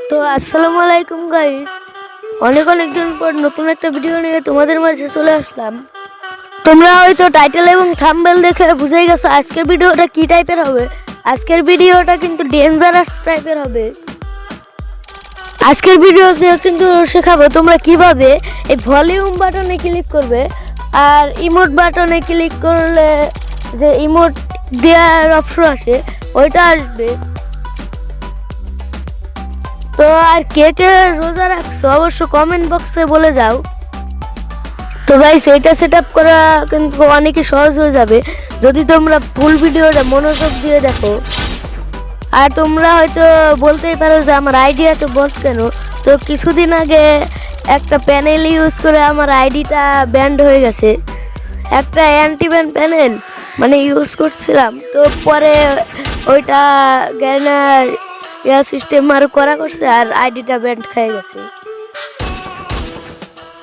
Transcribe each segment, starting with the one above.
তো আসসালামু আলাইকুম গাইস, অনেক দিন পর নতুন একটা ভিডিও নিয়ে তোমাদের মাঝে চলে আসলাম। তোমরা হয়তো টাইটেল এবং থাম্বনেল দেখে বুঝেই গেছো আজকের ভিডিওটা কি টাইপের হবে। আজকের ভিডিওটা কিন্তু ডেঞ্জারাস টাইপের হবে। আজকের ভিডিওতে কিন্তু শেখাবো তোমরা কিভাবে এই ভলিউম বাটনে ক্লিক করবে, আর ইমোট বাটনে ক্লিক করলে যে ইমোট দেওয়ার অপশন আসে ওইটা আসবে। তো আর কে কে রোজা রাখছো অবশ্য কমেন্ট বক্সে বলে যাও। তো গাইস এটা সেট আপ করা কিন্তু অনেকই সহজ হয়ে যাবে যদি তোমরা ফুল ভিডিওটা মনোযোগ দিয়ে দেখো। আর তোমরা হয়তো বলতেই পারো যে আমার আইডিয়া তো বল কেন। তো কিছুদিন আগে একটা প্যানেল ইউজ করে আমার আইডিটা ব্যান্ড হয়ে গেছে। একটা অ্যান্টি ব্যান প্যানেল মানে ইউজ করছিলাম, তো পরে ওইটা গ্যানার সিস্টেম আর করা করছে আর আইডিটা ব্যান্ড খেয়ে গেছে।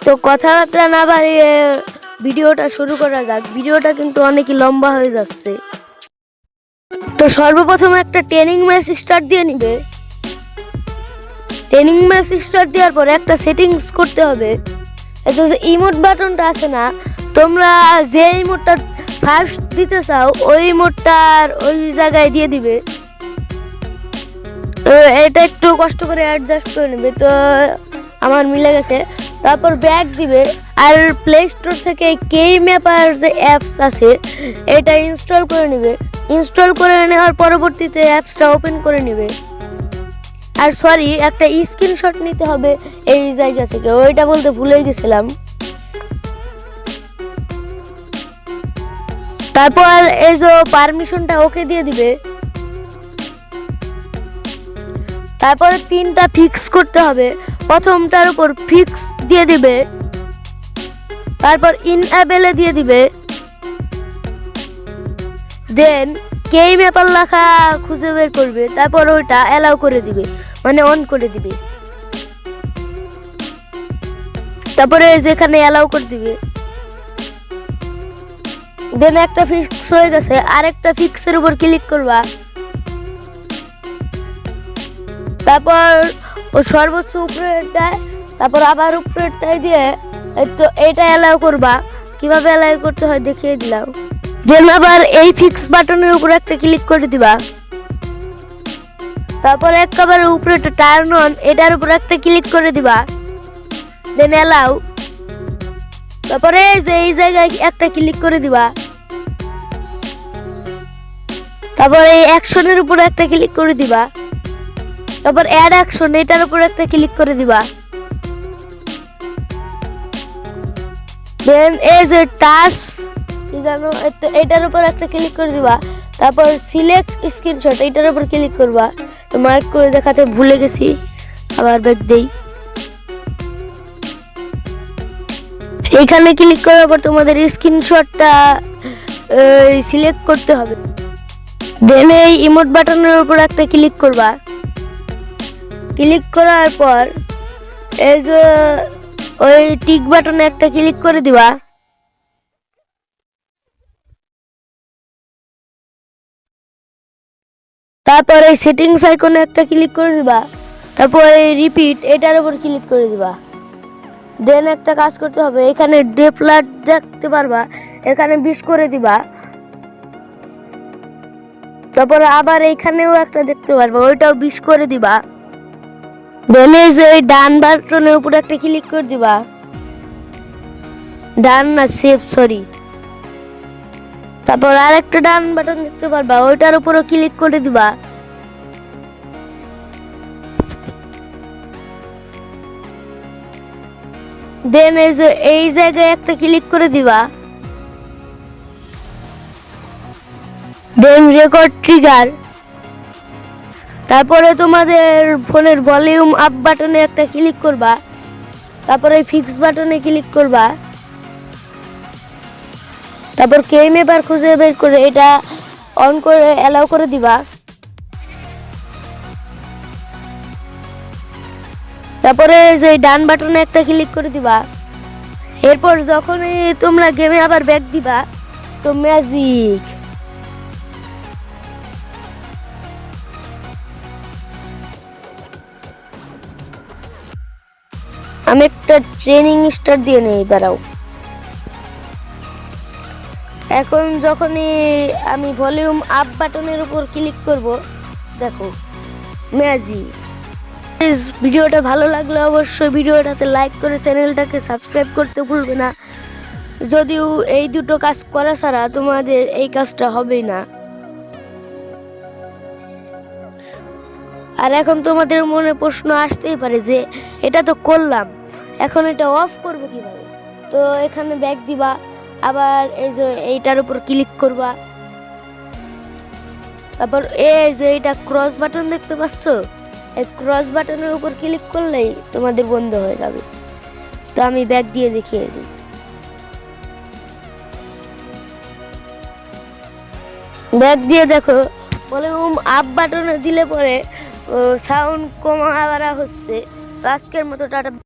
তো কথাবার্তা না বাড়িয়ে ভিডিওটা শুরু করা যাক। ভিডিওটা কিন্তু অনেকই লম্বা হয়ে যাচ্ছে। তো সর্বপ্রথম একটা ট্রেনিং ম্যাচ স্টার্ট দিয়ে নিবে। ট্রেনিং ম্যাচ স্টার্ট দেওয়ার পরে একটা সেটিংস করতে হবে। এটা যে ইমোট বাটনটা আছে না, তোমরা যে ইমোটটা ফার্স্ট দিতে চাও ওই ইমোটটার ওই জায়গায় দিয়ে দিবে। এটা একটু কষ্ট করে অ্যাডজাস্ট করে নেবে। তো আমার মিলে গেছে। তারপর ব্যাক দিবে আর প্লে স্টোর থেকে কেইম্যাপার যে অ্যাপস আছে এটা ইনস্টল করে নেবে। ইনস্টল করে নেওয়ার পরবর্তীতে অ্যাপসটা ওপেন করে নেবে। আর সরি, একটা স্ক্রিনশট নিতে হবে এই জায়গা থেকে, ওইটা বলতে ভুলে গেছিলাম। তারপর এই যে পারমিশনটা ওকে দিয়ে দিবে। তারপরে তিনটা ফিক্স করতে হবে। প্রথমটার উপর ফিক্স দিয়ে দিবে, তারপর ইনএবেলে দিয়ে দিবে, দেন কেইম্যাপার লেখা খুঁজে বের করবে, তারপর ওইটা অ্যালাউ করে দিবে মানে অন করে দিবে। তারপরে যেখানে অ্যালাউ করে দিবে, দেন একটা ফিক্স হয়ে গেছে। আরেকটা ফিক্সের উপর ক্লিক করবা, তারপর ও সর্বোচ্চ উপরেরটায়, তারপর আবার উপরেরটায় দিয়ে তো এটা অ্যালাউ করবা। কিভাবে অ্যালাউ করতে হয় দেখিয়ে দিলাম। দেন আবার এই ফিক্স বাটনের উপর একটা ক্লিক করে দিবা। তারপর একেবারে উপরে টার্ন অন এটার উপর একটা ক্লিক করে দিবা, দেন অ্যালাউ। তারপরে এই জায়গায় একটা ক্লিক করে দিবা। তারপর এই অ্যাকশনের উপর একটা ক্লিক করে দিবা। তারপর অ্যাড অ্যাকশন এটার উপর একটা ক্লিক করে দিবা। দেন এই যে টাচ কি জানো এটার উপর একটা ক্লিক করে দিবা। তারপর সিলেক্ট স্ক্রিনশট এটার উপর ক্লিক করবা। তো মার্ক করে দেখাতে ভুলে গেছি, আবার ব্যাক দেই। এইখানে ক্লিক করার পর তোমাদের স্ক্রিনশটটা সিলেক্ট করতে হবে। দেন এই ইমোট বাটনের উপর একটা ক্লিক করবা। ক্লিক করার পর এই যে ওই টিক বাটনে একটা ক্লিক করে দিবা। তারপর এই সেটিংস আইকনে একটা ক্লিক করে দিবা। তারপর এই রিপিট এটার উপর ক্লিক করে দিবা। দেন একটা কাজ করতে হবে, এখানে ডেপ্লাট দেখতে পারবা, এখানে 20 করে দিবা। তারপর আবার এইখানেও একটা দেখতে পারবা, ওইটাও 20 করে দিবা। দেন এই যে ডান বাটনের উপর একটা ক্লিক করে দিবা। ডান না সেভ, সরি। তারপর আর একটা ডান বাটন দেখতে পারবা, ওইটার উপরও ক্লিক করে দিবা। দেন এই জায়গায় একটা ক্লিক করে দিবা। দেন রেকর্ড ট্রিগার। তারপরে তোমাদের ফোনের ভলিউম আপ বাটনে একটা ক্লিক করবা। তারপরে ফিক্স বাটনে ক্লিক করবা। তারপর কেইম্যাপার খুঁজে বের করে এটা অন করে অ্যালাউ করে দিবা। তারপরে যে ডান বাটনে একটা ক্লিক করে দিবা। এরপর যখনই তোমরা গেমে আবার ব্যাক দিবা তো ম্যাজিক আমি একটা ট্রেনিং স্টার্ট দিয়ে নেই, দাঁড়াও। এখন যখনই আমি ভলিউম আপ বাটনের উপর ক্লিক করব, দেখো ম্যাজিক। ভিডিওটা ভালো লাগলে অবশ্যই ভিডিওটাতে লাইক করে চ্যানেলটাকে সাবস্ক্রাইব করতে ভুলবে না। যদিও এই দুটো কাজ করা ছাড়া তোমাদের এই কাজটা হবেই না। আর এখন তোমাদের মনে প্রশ্ন আসতেই পারে যে এটা তো করলাম, এখন এটা অফ করবো কিভাবে? তো এখানে ব্যাক দিবা, আবার এই যে এইটার উপর ক্লিক করবা, তারপর এই যে এটা ক্রস বাটন দেখতে পাচ্ছ, এই ক্রস বাটনের উপর ক্লিক করলেই তোমাদের বন্ধ হয়ে যাবে। তো আমি ব্যাক দিয়ে দেখিয়ে দিই। ব্যাক দিয়ে দেখো ভলিউম আপ বাটনে দিলে পরে সাউন্ড কমা হচ্ছে। তো আজকের মতো টাটা।